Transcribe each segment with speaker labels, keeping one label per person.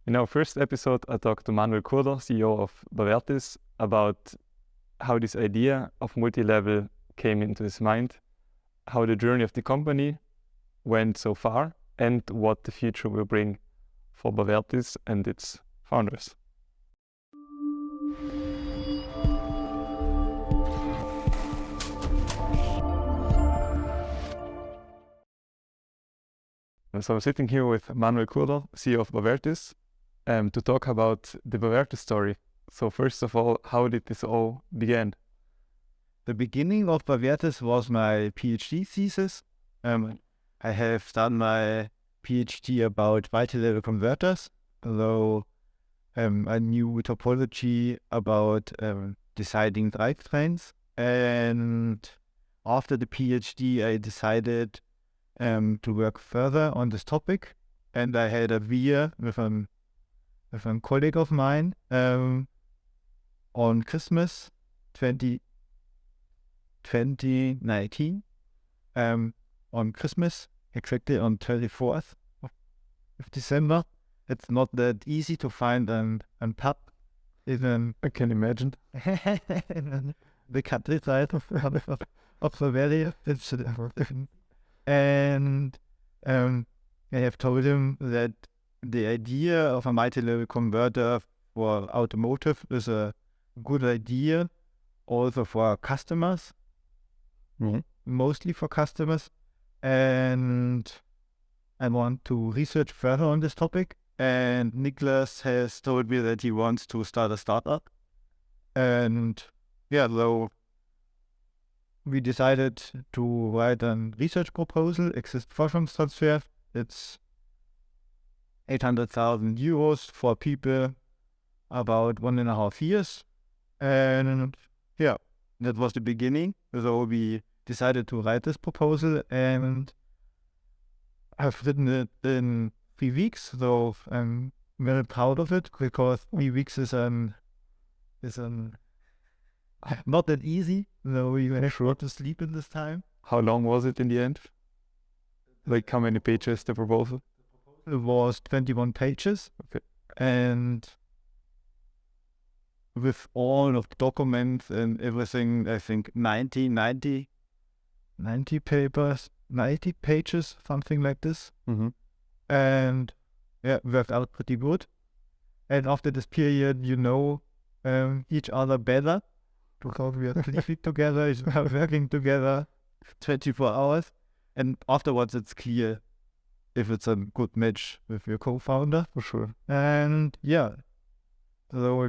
Speaker 1: In our first episode, I talked to Manuel Kurder, CEO of BAVERTIS, about how this idea of multi-level came into his mind, how the journey of the company went so far, and what the future will bring for BAVERTIS and its founders. And so I'm sitting here with Manuel Kurder, CEO of BAVERTIS, to talk about the BAVERTIS story. So first of all, how did this all begin?
Speaker 2: The beginning of BAVERTIS was my PhD thesis. I have done my PhD about multilevel converters, although I knew topology about deciding drivetrains. And after the PhD, I decided to work further on this topic. And I had a beer with a colleague of mine on Christmas 2019, on Christmas, exactly on 24th of December. It's not that easy to find a pub in
Speaker 1: I can imagine.
Speaker 2: the countryside of Bavaria. And I have told him that the idea of a multi-level converter for automotive is a good idea, also for customers, mostly for customers. And I want to research further on this topic. And Niklas has told me that he wants to start a startup. And so we decided to write a research proposal, Exist-Forschungstransfer. It's 800,000 euros for people about 1.5 years. And that was the beginning. So we decided to write this proposal, and I've written it in 3 weeks. So I'm very proud of it, because 3 weeks is not that easy. So you have to sleep in this time.
Speaker 1: How long was it in the end? Like how many pages the proposal?
Speaker 2: It was 21 pages.
Speaker 1: Okay.
Speaker 2: And with all of the documents and everything, I think 90 papers, 90 pages, something like this.
Speaker 1: Mm-hmm.
Speaker 2: And worked out pretty good. And after this period, each other better, because we are sleeping together, we are working together 24 hours. And afterwards, it's clear if it's a good match with your co-founder.
Speaker 1: For sure.
Speaker 2: And so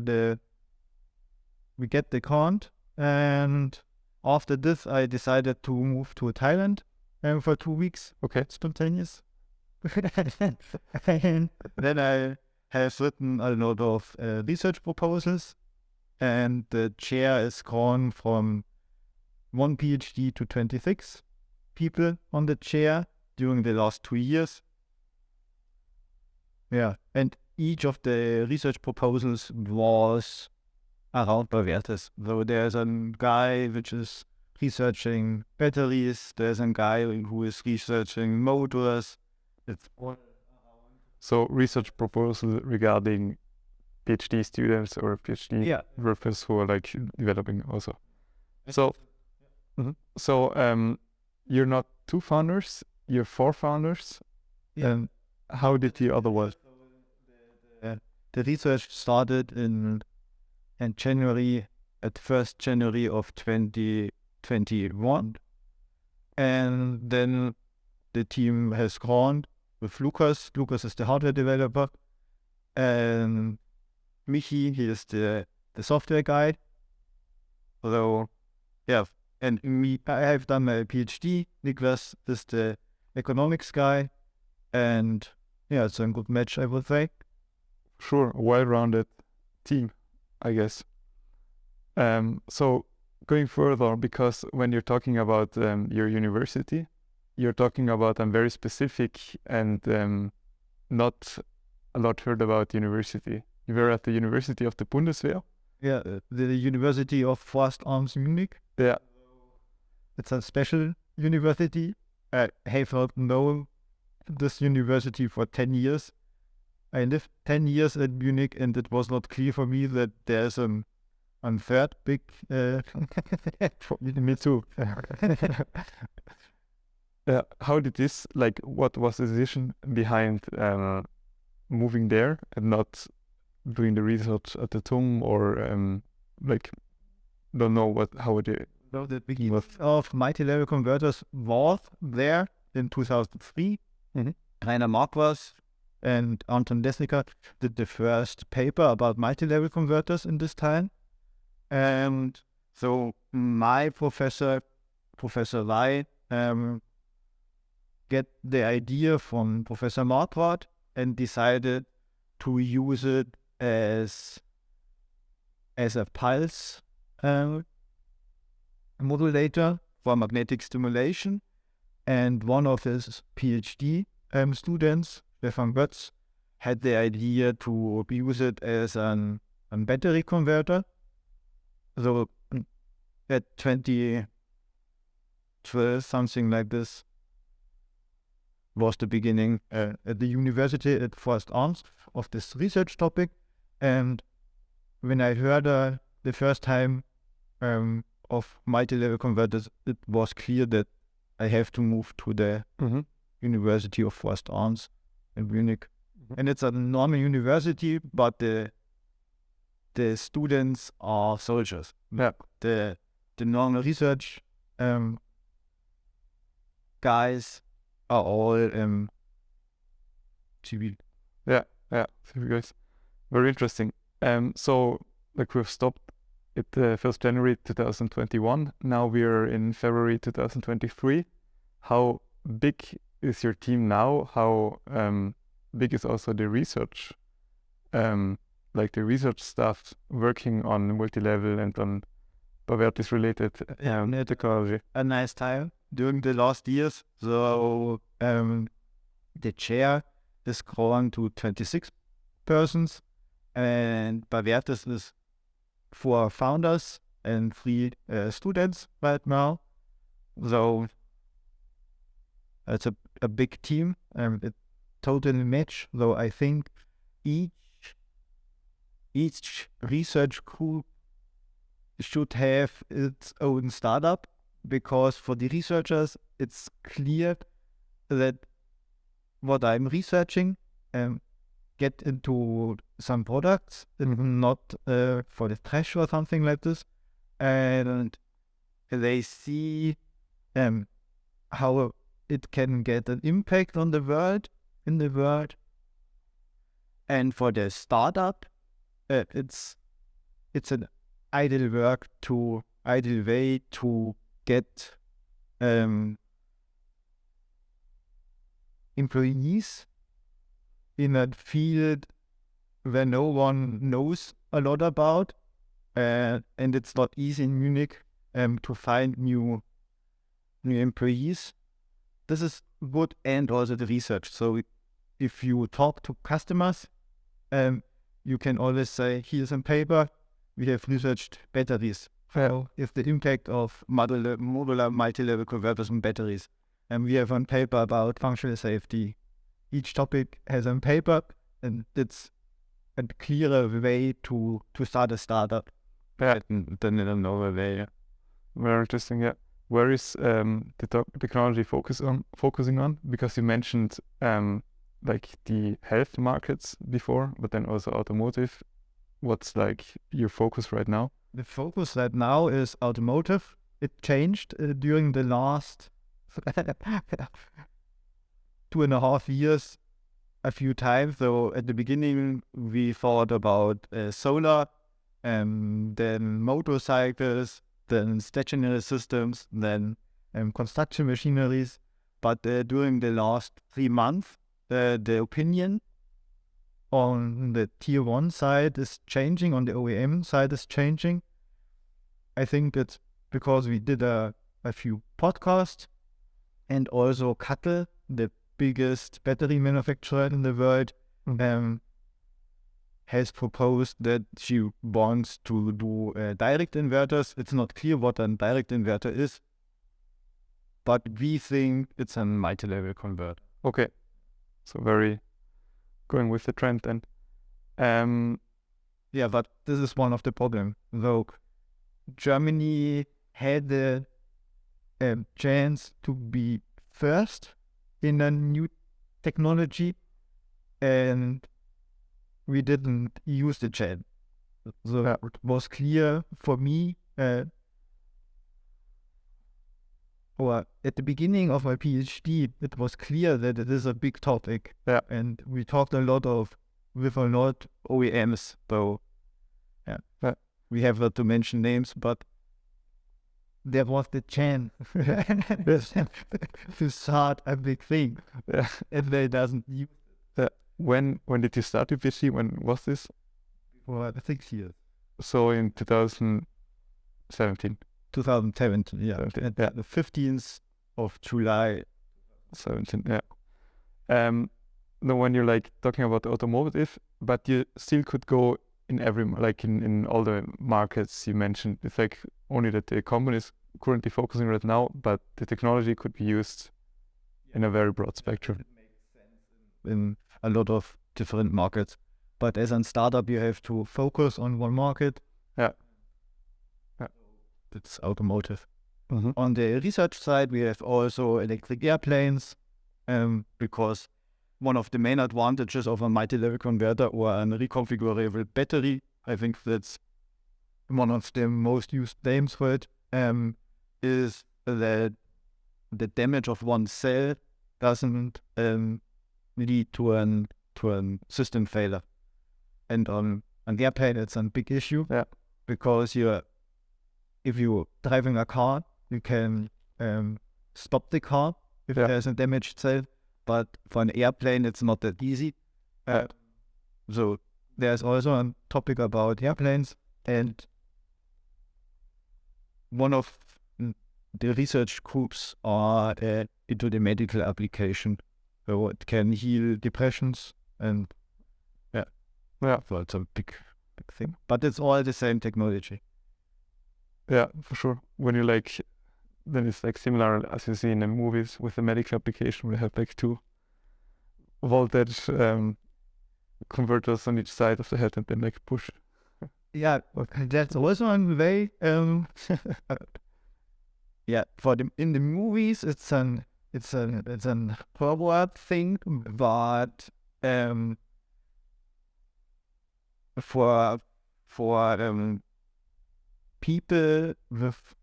Speaker 2: we get the account, and after this, I decided to move to Thailand for 2 weeks.
Speaker 1: Okay.
Speaker 2: Spontaneous. And then I have written a lot of research proposals, and the chair is gone from 1 PhD to 26 people on the chair during the last 2 years. And each of the research proposals was around BAVERTIS. So there's a guy which is researching batteries, there's a guy who is researching motors. It's all
Speaker 1: So research proposal regarding PhD students or PhD workers who are like developing also. So, you're not 2 founders, you're 4 founders. And how did the other one?
Speaker 2: The research started in January, at 1st January of 2021. And then the team has grown with Lukas. Lukas is the hardware developer. And Michi, he is the software guy. So, and me, I have done my PhD. Niklas is the economics guy. And it's a good match, I would say.
Speaker 1: Sure, a well-rounded team, I guess. So going further, because when you're talking about your university, you're talking about a very specific and not a lot heard about university. You were at the University of the Bundeswehr.
Speaker 2: The University of Forced Arms Munich.
Speaker 1: Yeah.
Speaker 2: It's a special university. I have not known this university for 10 years. I lived 10 years in Munich, and it was not clear for me that there's a third big.
Speaker 1: Me too. How did this, like, what was the decision behind moving there and not doing the research at the TUM or like, don't know how it
Speaker 2: So the beginning of multi-level converters was there in 2003.
Speaker 1: Mhm.
Speaker 2: Rainer Marquardt and Anton Lesniker did the first paper about multi-level converters in this time. And so my Professor Lai, get the idea from Professor Marquardt and decided to use it as a pulse modulator for magnetic stimulation. And one of his PhD students, Stefan Götz, had the idea to use it as a battery converter. So at 2012, something like this, was the beginning at the university at first arms of this research topic. And when I heard the first time of multi-level converters, it was clear that I have to move to the University of First Arms in Munich. And it's a normal university, but the students are soldiers.
Speaker 1: Yeah.
Speaker 2: The normal research guys are all civil.
Speaker 1: Yeah, civil guys. Very interesting. So like we've stopped at the 1st January 2021. Now we're in February 2023. How big is your team now? How big is also the research, like the research staff working on multi-level and on BAVERTIS related technology?
Speaker 2: A nice time during the last years. So the chair is grown to 26 persons, and BAVERTIS is 4 founders and 3 students right now. So it's a big team. It totally match. So I think each research group should have its own startup, because for the researchers it's clear that what I'm researching get into some products, not for the trash or something like this, and they see how it can get an impact on the world, in the world. And for the startup, it's an ideal way to get employees in a field where no one knows a lot about, and it's not easy in Munich to find new employees. This is good, and also the research. So if you talk to customers, you can always say, here's a paper, we have researched batteries. So if the impact of modular multi-level converters on batteries, and we have one paper about functional safety. Each topic has a paper, and it's a clearer way to start a startup than in a normal way.
Speaker 1: Very interesting. Yeah. Where is the technology focusing on? Because you mentioned like the health markets before, but then also automotive. What's like your focus right now?
Speaker 2: The focus right now is automotive. It changed during the last 2.5 years a few times. So at the beginning we thought about solar, then motorcycles, then stationary systems, then construction machineries. But during the last 3 months, the opinion on the tier 1 side is changing, on the OEM side is changing. I think it's because we did a few podcasts, and also Kattel, the biggest battery manufacturer in the world, has proposed that she wants to do direct inverters. It's not clear what a direct inverter is, but we think it's a multi-level converter.
Speaker 1: Okay, so very going with the trend then.
Speaker 2: Yeah, but this is one of the problems. Though Germany had the chance to be first in a new technology, and we didn't use the chance. So it was clear for me, or at the beginning of my PhD, it was clear that it is a big topic.
Speaker 1: Yeah.
Speaker 2: And we talked with a lot OEMs, though. Yeah. We have not to mention names, but there was the chance to start a big thing.
Speaker 1: Yeah.
Speaker 2: And they doesn't use
Speaker 1: it. When did you start your PhD? When was this?
Speaker 2: For 6 years.
Speaker 1: So in 2017.
Speaker 2: 2017, yeah.
Speaker 1: 17,
Speaker 2: the 15th of July.
Speaker 1: 17, yeah. No, when you're like talking about automotive, but you still could go in every, like in all the markets you mentioned. It's like only that the company is currently focusing right now, but the technology could be used in a very broad spectrum.
Speaker 2: It makes sense in a lot of different markets. But as a startup, you have to focus on one market.
Speaker 1: Yeah.
Speaker 2: It's automotive.
Speaker 1: Mm-hmm.
Speaker 2: On the research side, we have also electric airplanes, because one of the main advantages of a multi-level converter or a reconfigurable battery, I think that's one of the most used names for it, is that the damage of one cell doesn't lead to an system failure. And on an airplane, it's a big issue, because if you're driving a car, you can stop the car if there's a damaged cell. But for an airplane, it's not that easy. So there's also a topic about airplanes, and one of the research groups are into the medical application. So it can heal depressions, and so it's a big thing. But it's all the same technology.
Speaker 1: Yeah, for sure. When you like, then it's like similar as you see in the movies with the medical application. We have like 2 voltage converters on each side of the head, and then like push.
Speaker 2: Yeah, that's also one way. Yeah, in the movies, it's an forward thing, but for people with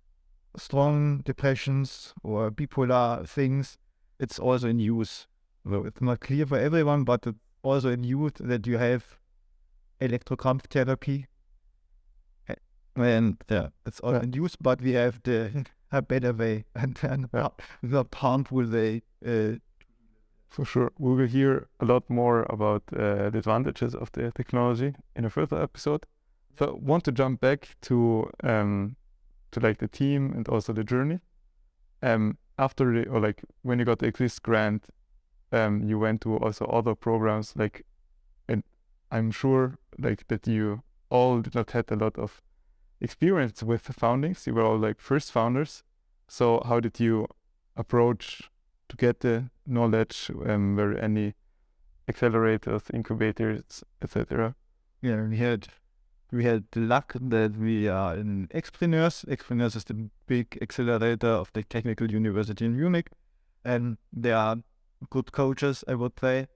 Speaker 2: strong depressions or bipolar things, it's also in use. So it's not clear for everyone, but it's also in use that you have electrocamp therapy. And it's all in use, but we have a better way and the harmful way.
Speaker 1: For sure. We will hear a lot more about the advantages of the technology in a further episode. So I want to jump back to like the team and also the journey. After when you got the Eclipse grant, you went to also other programs, like, and I'm sure like that you all did not have a lot of experience with the foundings. You were all like first founders. So how did you approach to get the knowledge? Were any accelerators, incubators, etc.?
Speaker 2: Yeah, we had the luck that we are in Expreneurs. Expreneurs is the big accelerator of the Technical University in Munich, and they are good coaches, I would say.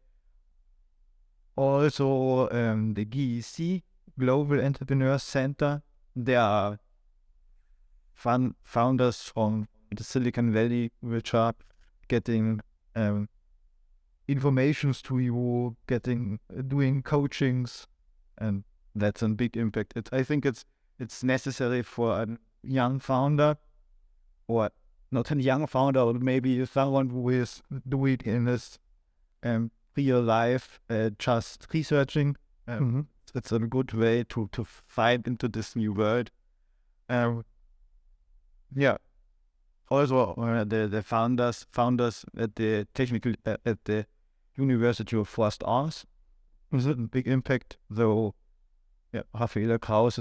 Speaker 2: Also, the GEC, Global Entrepreneurs Center, they are founders from the Silicon Valley, which are getting informations to you, doing coachings, and that's a big impact. I think it's necessary for a young founder, or not a young founder, or maybe someone who is doing in his real life, just researching. It's a good way to find into this new world. Also, the founders at the at the University of Forced Arms is a big impact. Though, Raffaella Kraus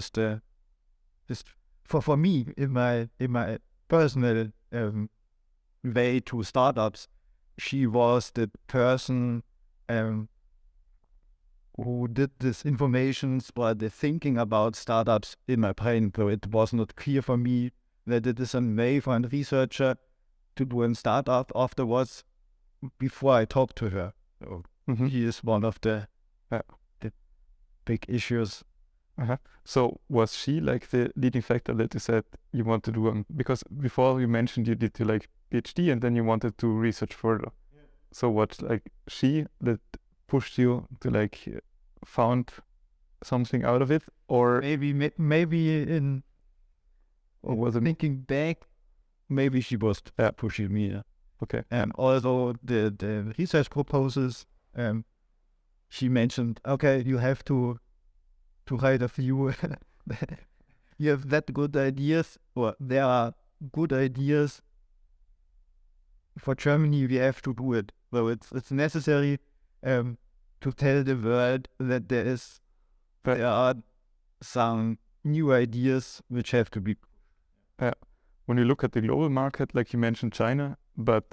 Speaker 2: is for me in my personal way to startups. She was the person who did this informations or the thinking about startups in my brain. So it was not clear for me that it is a way for a researcher to do a startup afterwards before I talked to her. So he is one of the big issues.
Speaker 1: So was she like the leading factor that you said you want to do? Because before you mentioned you did like PhD and then you wanted to research further. Yeah. So what like she that pushed you to like found something out of it, or
Speaker 2: maybe in
Speaker 1: or was it
Speaker 2: thinking back, maybe she was pushing me.
Speaker 1: Okay.
Speaker 2: Although the research proposals, she mentioned, okay, you have to write a few. You have that good ideas, or there are good ideas for Germany. We have to do it. So it's necessary to tell the world that there are some new ideas which have to be.
Speaker 1: When you look at the global market, like you mentioned China, but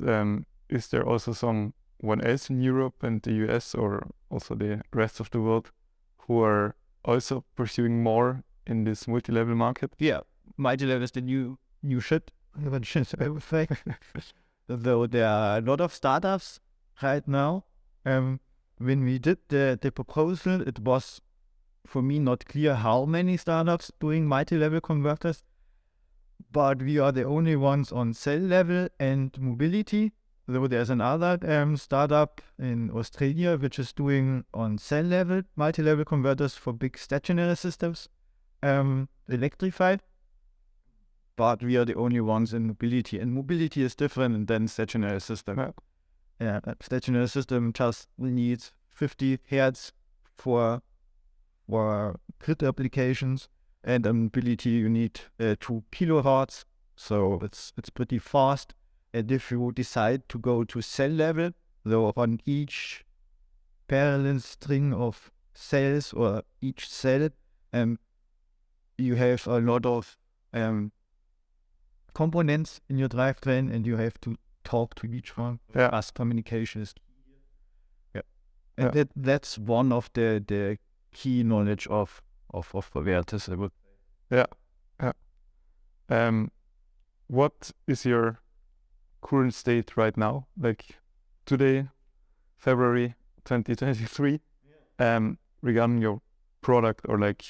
Speaker 1: is there also someone else in Europe and the US or also the rest of the world who are also pursuing more in this multi-level market?
Speaker 2: Yeah, multi-level is the new shit. I would say. Though there are a lot of startups right now. When we did the proposal, it was for me not clear how many startups doing multi-level converters, but we are the only ones on cell level and mobility. Though there's another startup in Australia which is doing on cell level multi-level converters for big stationary systems, electrified. But we are the only ones in mobility, and mobility is different than stationary system. Yeah, stationary system just needs 50 hertz for grid applications, and in mobility you need 2 kilohertz. So it's pretty fast. And if you decide to go to cell level, so on each parallel string of cells or each cell, you have a lot of components in your drivetrain, and you have to talk to each one. Fast communication is key. Yeah, and that's one of the key knowledge of BAVERTIS, I would say.
Speaker 1: Yeah. What is your current state right now? Like today, February 2023, regarding your product or like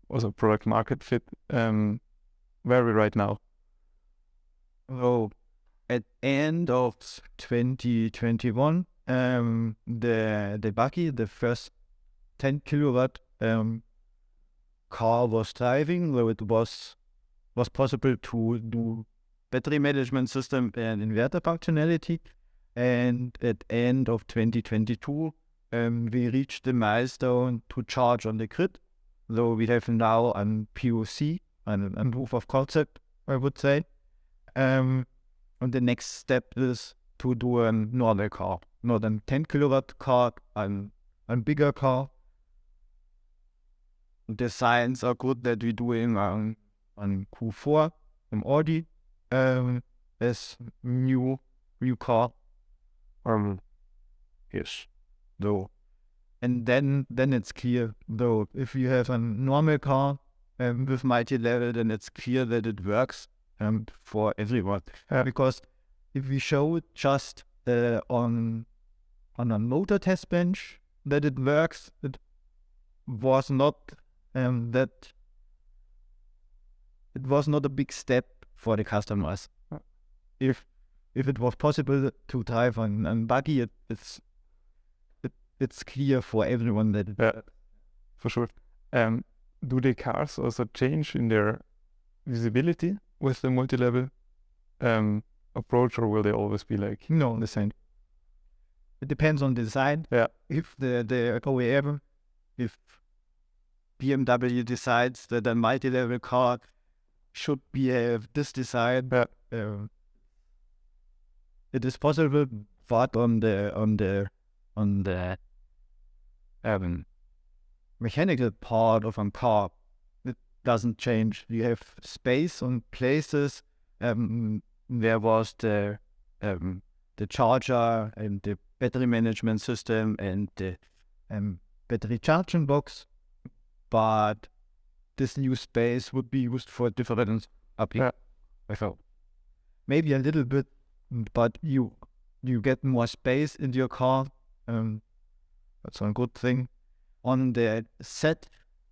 Speaker 1: also product market fit, where are we right now?
Speaker 2: So at end of 2021, the buggy, the first 10 kilowatt car was driving, so it was possible to do battery management system and inverter functionality. And at end of 2022, we reached the milestone to charge on the grid. So we have now a POC, a proof of concept, I would say. And the next step is to do a normal car, not a 10 kilowatt car, a bigger car. The signs are good that we're doing on Q4 in Audi as new car. Yes. Though, and then it's clear. Though if you have a normal car with multi-level, then it's clear that it works for everyone. Because if we show it just on a motor test bench that it works, it was not that. It was not a big step for the customers. If it was possible to drive on buggy, it's clear for everyone that
Speaker 1: for sure. Do the cars also change in their visibility with the multi-level approach, or will they always be like
Speaker 2: the same? It depends on the design.
Speaker 1: Yeah.
Speaker 2: If the OEM, if BMW decides that a multi-level car should be this design, it is possible, but on the mechanical part of a car, it doesn't change. You have space on places. There was the charger and the battery management system and the battery charging box, but this new space would be used for different applications. So maybe a little bit, but you get more space in your car. That's a good thing. On the set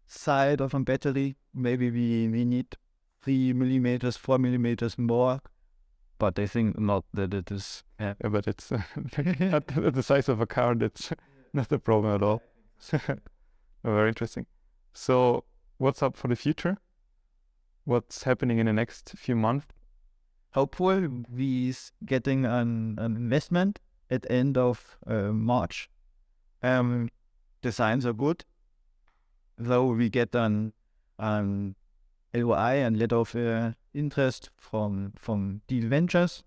Speaker 2: side of a battery, maybe we need 3 millimeters, 4 millimeters more, but I think not that it is.
Speaker 1: Yeah, but it's not the size of a car. That's not a problem at all. Very interesting. So, what's up for the future? What's happening in the next few months?
Speaker 2: Hopefully, we getting an investment at end of March. Designs are good, though we get an LOI and letter of interest from deal ventures.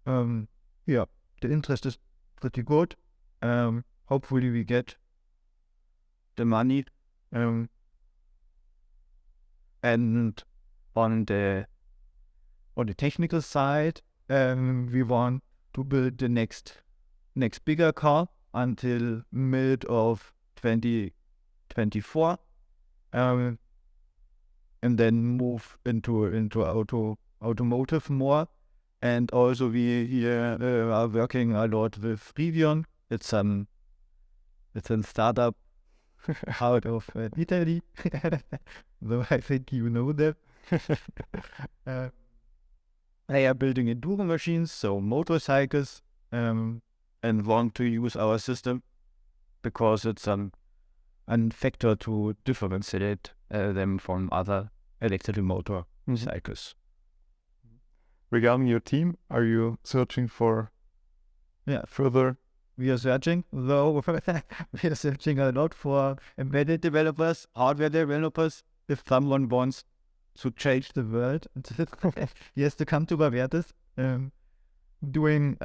Speaker 2: Yeah, the interest is pretty good. Hopefully we get the money. And on the technical side, we want to build the next bigger car until mid of 2024. And then move into automotive more. And also we here are working a lot with Rivian. It's a startup out of Italy. Though I think you know them. They are building enduro machines, so motorcycles, and want to use our system because it's a factor to differentiate them from other electric motorcycles.
Speaker 1: Regarding your team, are you searching for further?
Speaker 2: We are searching, though we are searching a lot for embedded developers, hardware developers. If someone wants to change the world, he has to come to BAVERTIS. Doing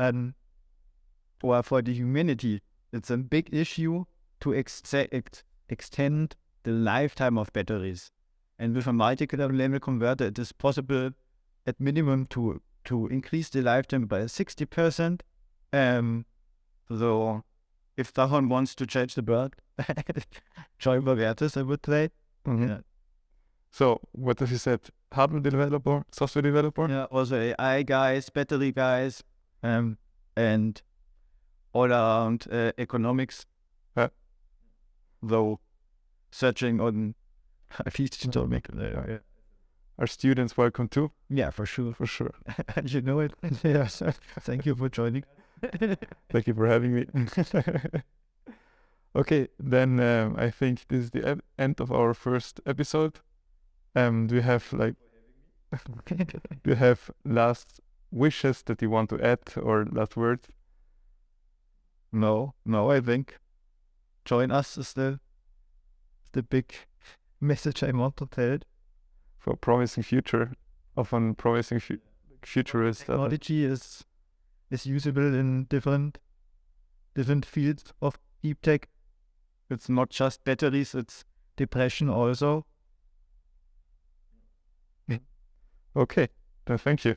Speaker 2: or for the humanity, it's a big issue to extend the lifetime of batteries. And with a multi-level converter, it is possible at minimum to increase the lifetime by 60%. So if someone wants to change the world, join BAVERTIS, I would say.
Speaker 1: Mm-hmm.
Speaker 2: Yeah.
Speaker 1: So what does he said? Hardware developer, software developer?
Speaker 2: Yeah, also AI guys, battery guys, and all around economics. Though searching on at least to make
Speaker 1: Are students welcome too?
Speaker 2: Yeah, for sure.
Speaker 1: For sure.
Speaker 2: You know it. Yes. Thank you for joining.
Speaker 1: Thank you for having me. Okay, then I think this is the end of our first episode. Do you have do you have last wishes that you want to add or last words?
Speaker 2: No, I think join us is the big message I want to tell.
Speaker 1: For a promising future, often promising futurist.
Speaker 2: Technology is usable in different fields of deep tech. It's not just batteries, it's depression also.
Speaker 1: Okay, then thank you.